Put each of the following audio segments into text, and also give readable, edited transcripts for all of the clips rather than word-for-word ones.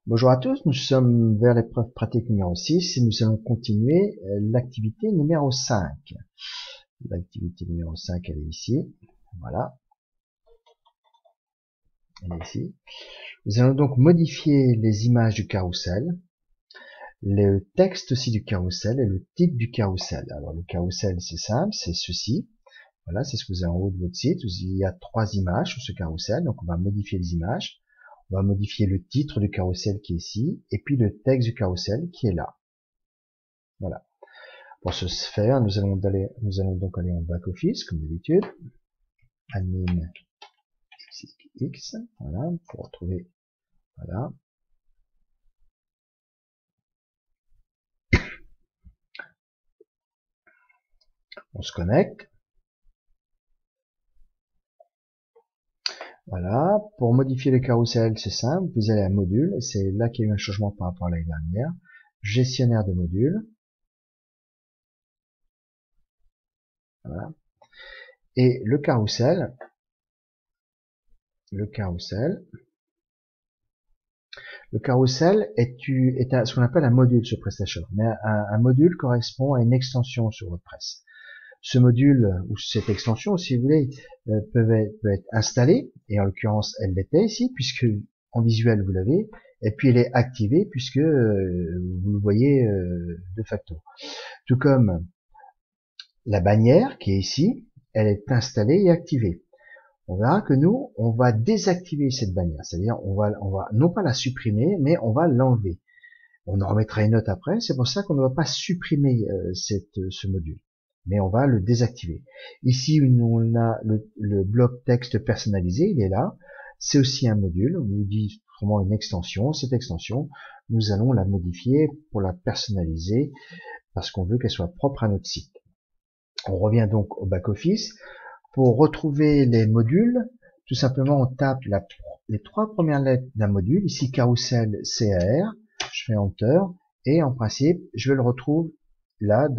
Bonjour à tous, nous sommes vers l'épreuve pratique numéro 6 et nous allons continuer l'activité numéro 5. L'activité numéro 5, elle est ici. Voilà, elle est ici. Nous allons donc modifier les images du carrousel, le texte aussi du carrousel et le titre du carrousel. Alors le carrousel, c'est simple, c'est ceci. Voilà, c'est ce que vous avez en haut de votre site. Il y a 3 images sur ce carrousel, donc on va modifier les images. On va modifier le titre du carrousel qui est ici, et puis le texte du carrousel qui est là. Voilà. Pour ce faire, nous allons donc aller en back office, comme d'habitude. Admin XX, voilà, pour retrouver, voilà. On se connecte. Voilà. Pour modifier le carrousel, c'est simple. Vous allez à module. C'est là qu'il y a eu un changement par rapport à l'année dernière. Gestionnaire de modules. Voilà. Et le carrousel, est ce qu'on appelle un module sur PrestaShop. Mais un module correspond à une extension sur WordPress. Ce module ou cette extension, si vous voulez, peut être installée, et en l'occurrence elle l'était ici, puisque en visuel vous l'avez, et puis elle est activée puisque vous le voyez de facto. Tout comme la bannière qui est ici, elle est installée et activée. On verra que nous, on va désactiver cette bannière, c'est-à-dire on va non pas la supprimer, mais on va l'enlever. On en remettra une note après, c'est pour ça qu'on ne va pas supprimer ce module, mais on va le désactiver. Ici, on a le bloc texte personnalisé, il est là. C'est aussi un module, on nous dit vraiment une extension. Cette extension, nous allons la modifier pour la personnaliser, parce qu'on veut qu'elle soit propre à notre site. On revient donc au back-office. Pour retrouver les modules, tout simplement, on tape les 3 premières lettres d'un module, ici carrousel CAR, je fais Enter, et en principe, je le retrouve là,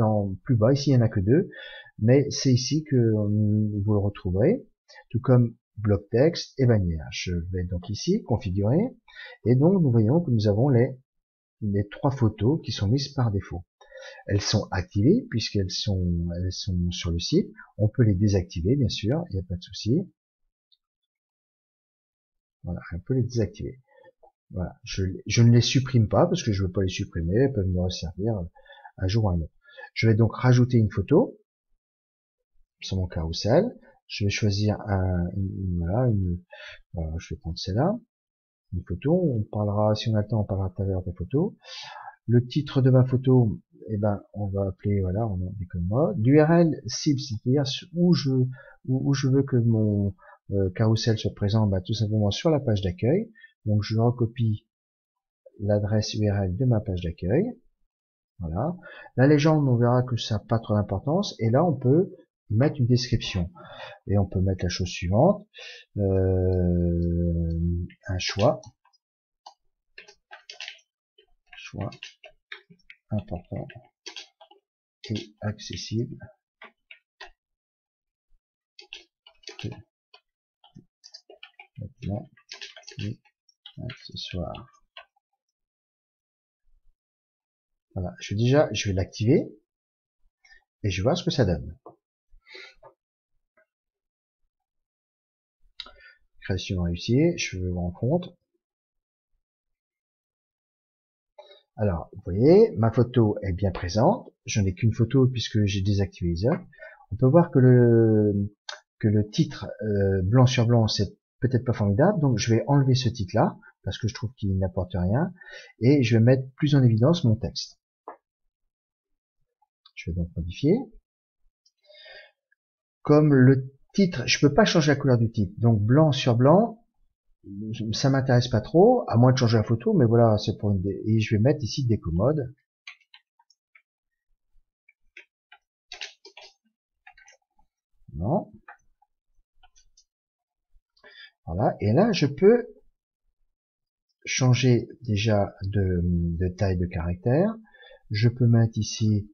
plus bas, ici il n'y en a que 2, mais c'est ici que vous le retrouverez, tout comme bloc texte et bannière. Je vais donc ici, configurer, et donc nous voyons que nous avons les 3 photos qui sont mises par défaut. Elles sont activées puisqu'elles sont sur le site. On peut les désactiver, bien sûr, il n'y a pas de souci. Voilà, on peut les désactiver. Voilà, je ne les supprime pas parce que je ne veux pas les supprimer, elles peuvent me resservir un jour ou un autre. Je vais donc rajouter une photo sur mon carrousel. Je vais choisir je vais prendre celle-là, une photo. On parlera, si on a le temps, on parlera tout à l'heure des photos. Le titre de ma photo, on va appeler, voilà, on a des commodes. L'URL cible, c'est-à-dire où je veux que mon carrousel soit présent, tout simplement sur la page d'accueil. Donc je recopie l'adresse URL de ma page d'accueil. Voilà. La légende, on verra que ça n'a pas trop d'importance. Et là, on peut mettre une description. Et on peut mettre la chose suivante. Un choix important et accessible que vêtements et accessoires. Voilà, je vais l'activer et je vais voir ce que ça donne. Création réussie, je vais en compte. Alors, vous voyez, ma photo est bien présente. Je n'ai qu'une photo puisque j'ai désactivé les autres. On peut voir que le titre blanc sur blanc, c'est peut-être pas formidable. Donc, je vais enlever ce titre-là parce que je trouve qu'il n'apporte rien. Et je vais mettre plus en évidence mon texte. Je vais donc modifier. Comme le titre, je peux pas changer la couleur du titre. Donc, blanc sur blanc, ça m'intéresse pas trop, à moins de changer la photo, mais voilà, c'est pour et je vais mettre ici des commodes. Non. Voilà, et là, je peux changer déjà de taille de caractère. Je peux mettre ici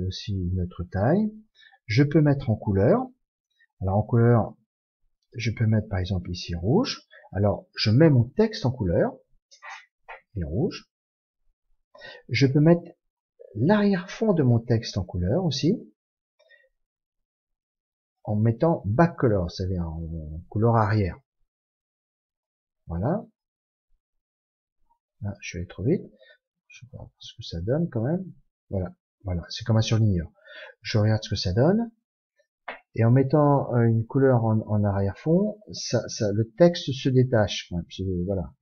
aussi notre taille. Je peux mettre en couleur. Alors, en couleur, je peux mettre par exemple ici rouge. Alors, je mets mon texte en couleur. et rouge. Je peux mettre l'arrière-fond de mon texte en couleur aussi, en mettant back color, c'est-à-dire en couleur arrière. Voilà. Ah, je suis allé trop vite. Je sais pas ce que ça donne quand même. Voilà. Voilà. C'est comme un surligneur. Je regarde ce que ça donne. Et en mettant une couleur en arrière-fond, le texte se détache. Voilà.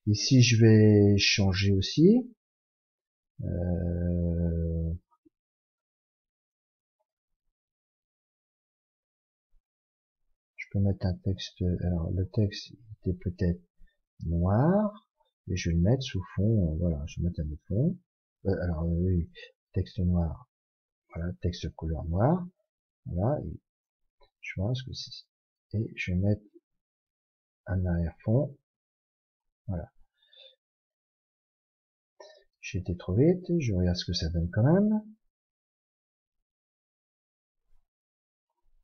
Ici, je vais changer aussi. Je peux mettre un texte. Alors, le texte était peut-être noir, et je vais le mettre sous fond. Voilà, je vais mettre un autre fond. Alors, oui, texte noir. Voilà, texte couleur noire. Voilà, et je vois ce que c'est. Et je vais mettre un arrière-fond. Voilà. J'ai été trop vite. Je regarde ce que ça donne quand même.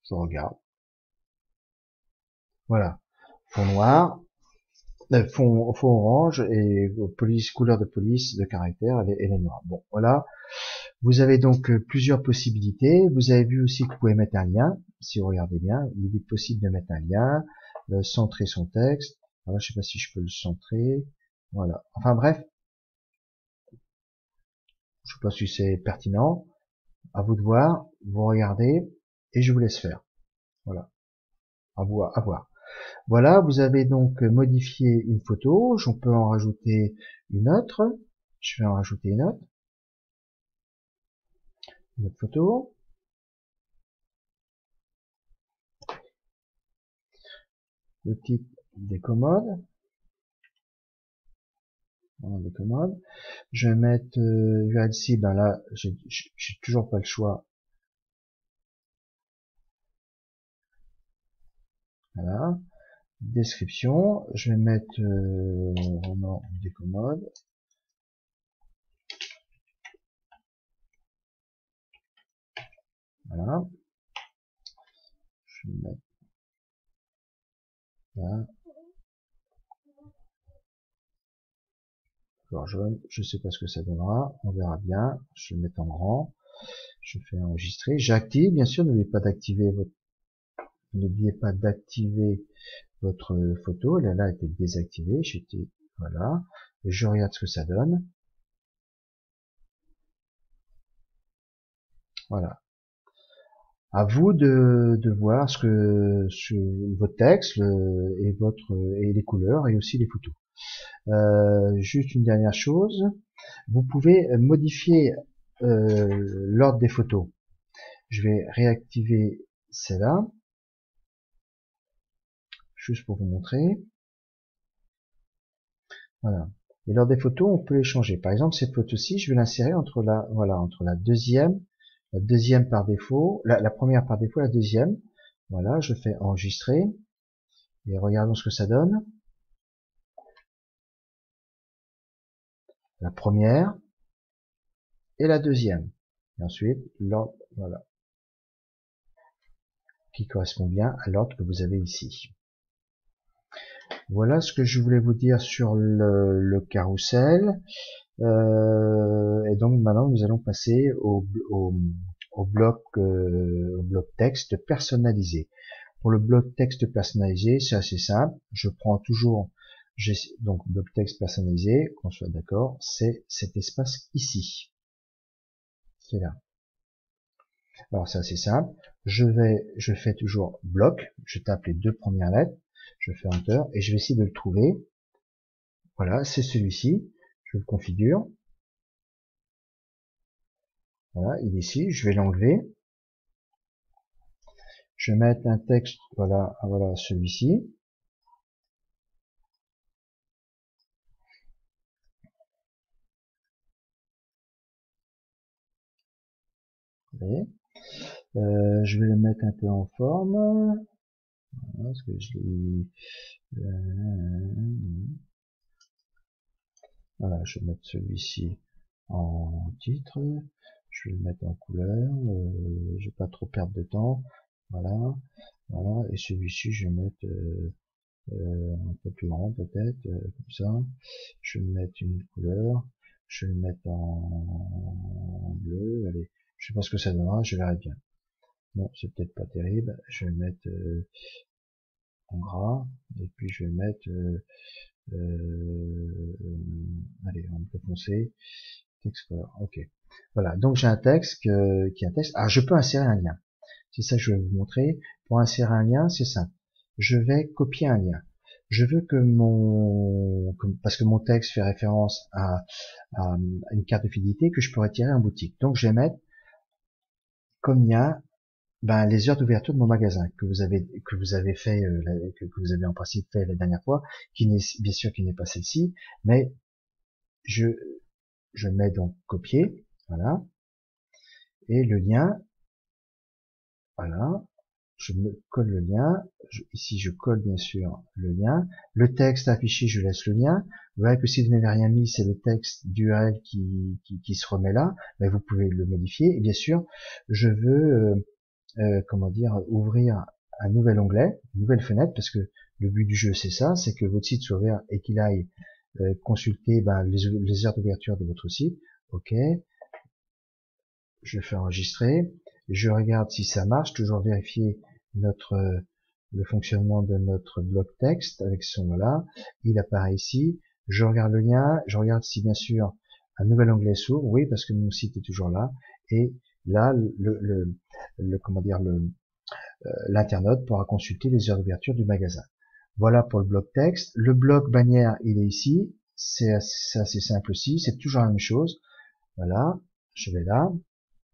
Je regarde. Voilà. Fond noir, fond orange et police, couleur de police, de caractère, elle est noire. Bon, voilà. Vous avez donc plusieurs possibilités. Vous avez vu aussi que vous pouvez mettre un lien. Si vous regardez bien, il est possible de mettre un lien, centrer son texte. Voilà, je sais pas si je peux le centrer. Voilà. Enfin bref, je sais pas si c'est pertinent. À vous de voir. Vous regardez et je vous laisse faire. Voilà. À vous, à voir. Voilà, vous avez donc modifié une photo. On peut en rajouter une autre. Je vais en rajouter une autre photo. Le type des commodes. Voilà, des commodes. Je vais mettre ici, ben là, j'ai toujours pas le choix. Voilà. Description. Je vais mettre roman des commodes. Voilà. Je vais mettre là. Alors je sais pas ce que ça donnera. On verra bien. Je vais mettre en grand. Je fais enregistrer. J'active. Bien sûr, n'oubliez pas d'activer votre photo. Elle a été désactivée. Voilà. Et je regarde ce que ça donne. Voilà. À vous de voir votre texte et les couleurs et aussi les photos. Juste une dernière chose, vous pouvez modifier l'ordre des photos. Je vais réactiver celle-là, juste pour vous montrer. Voilà. Et l'ordre des photos, on peut les changer. Par exemple, cette photo-ci, je vais l'insérer entre la deuxième par défaut, la première par défaut, la deuxième. Voilà, je fais enregistrer et regardons ce que ça donne. La première et la deuxième. Et ensuite, l'ordre, voilà, qui correspond bien à l'ordre que vous avez ici. Voilà ce que je voulais vous dire sur le carrousel. Et donc maintenant, nous allons passer au bloc texte personnalisé. Pour le bloc texte personnalisé, c'est assez simple. Je prends toujours, donc bloc texte personnalisé, qu'on soit d'accord, c'est cet espace ici, qui est là. Alors c'est assez simple. Je fais toujours bloc, je tape les deux premières lettres, je fais Enter et je vais essayer de le trouver. Voilà, c'est celui-ci. Je le configure. Voilà, il est ici. Je vais l'enlever. Je vais mettre un texte. Voilà, voilà celui-ci. Vous voyez. Je vais le mettre un peu en forme. Voilà, parce que voilà, je vais mettre celui-ci en titre. Je vais le mettre en couleur. Je vais pas trop perdre de temps. Voilà, voilà. Et celui-ci, je vais mettre un peu plus grand peut-être, comme ça. Je vais mettre une couleur, je vais le mettre en bleu, allez, je sais pas ce que ça donnera, je verrai bien. Non, c'est peut-être pas terrible, je vais le mettre en gras, et puis je vais le mettre, allez, en bleu foncé, texte color, ok. Voilà, donc j'ai un texte qui est un texte. Alors je peux insérer un lien. C'est ça que je vais vous montrer. Pour insérer un lien, c'est simple. Je vais copier un lien. Je veux que parce que mon texte fait référence à une carte de fidélité que je pourrais tirer en boutique. Donc je vais mettre comme lien les heures d'ouverture de mon magasin que vous avez fait, que vous avez en principe fait la dernière fois, qui n'est bien sûr qui n'est pas celle-ci, mais je mets donc copier, voilà, et le lien, voilà, je me colle le lien, ici je colle bien sûr le lien, le texte affiché, je laisse le lien. Vous voyez que si vous n'avez rien mis, c'est le texte d'URL qui se remet là, mais vous pouvez le modifier, et bien sûr, je veux, comment dire, ouvrir un nouvel onglet, une nouvelle fenêtre, parce que le but du jeu c'est ça, c'est que votre site soit ouvert et qu'il aille consulter les heures d'ouverture de votre site. Ok, je fais enregistrer, je regarde si ça marche, toujours vérifier le fonctionnement de notre bloc texte avec son voilà, il apparaît ici, je regarde le lien, je regarde si bien sûr un nouvel onglet s'ouvre, oui parce que mon site est toujours là, et là comment dire l'internaute pourra consulter les heures d'ouverture du magasin. Voilà pour le bloc texte. Le bloc bannière il est ici, c'est assez simple aussi, c'est toujours la même chose. Voilà, je vais là,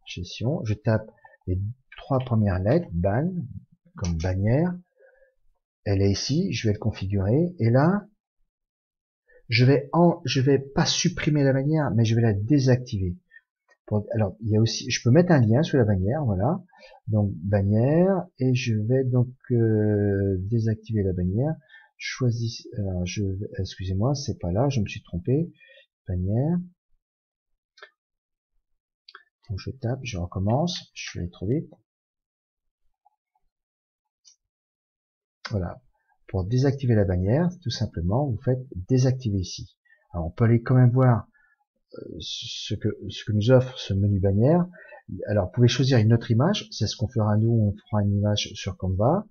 gestion, je tape les 3 premières lettres, ban, comme bannière, elle est ici, je vais le configurer, et là, je vais pas supprimer la bannière, mais je vais la désactiver. Alors, il y a aussi, je peux mettre un lien sous la bannière, voilà, donc bannière, et je vais donc désactiver la bannière, excusez-moi, c'est pas là, je me suis trompé, bannière, donc je tape, je recommence, je vais aller trop vite. Voilà. Pour désactiver la bannière, tout simplement, vous faites désactiver ici. Alors, on peut aller quand même voir ce que nous offre ce menu bannière. Alors, vous pouvez choisir une autre image. C'est ce qu'on fera nous. On fera une image sur Canva.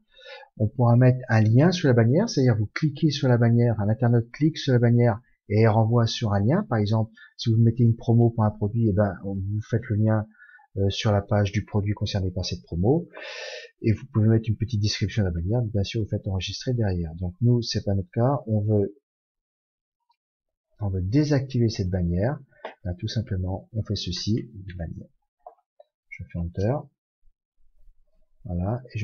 On pourra mettre un lien sur la bannière, c'est-à-dire vous cliquez sur la bannière, un internaute clique sur la bannière et elle renvoie sur un lien. Par exemple, si vous mettez une promo pour un produit, vous faites le lien sur la page du produit concerné par cette promo. Et vous pouvez mettre une petite description de la bannière, bien sûr vous faites enregistrer derrière. Donc nous, c'est pas notre cas, on veut désactiver cette bannière. Tout simplement, on fait ceci, bannière. Je fais Enter, voilà, et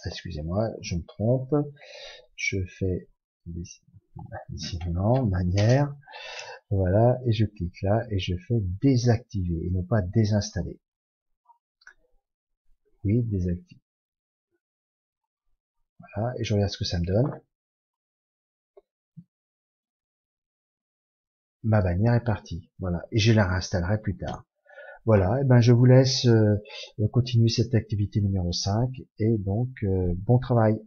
excusez-moi, je me trompe, je fais décidément, bannière, voilà, et je clique là, et je fais désactiver, et non pas désinstaller. Oui, désactiver. Voilà, et je regarde ce que ça me donne. Ma bannière est partie, voilà, et je la réinstallerai plus tard. Voilà, et je vous laisse continuer cette activité numéro 5, et donc bon travail.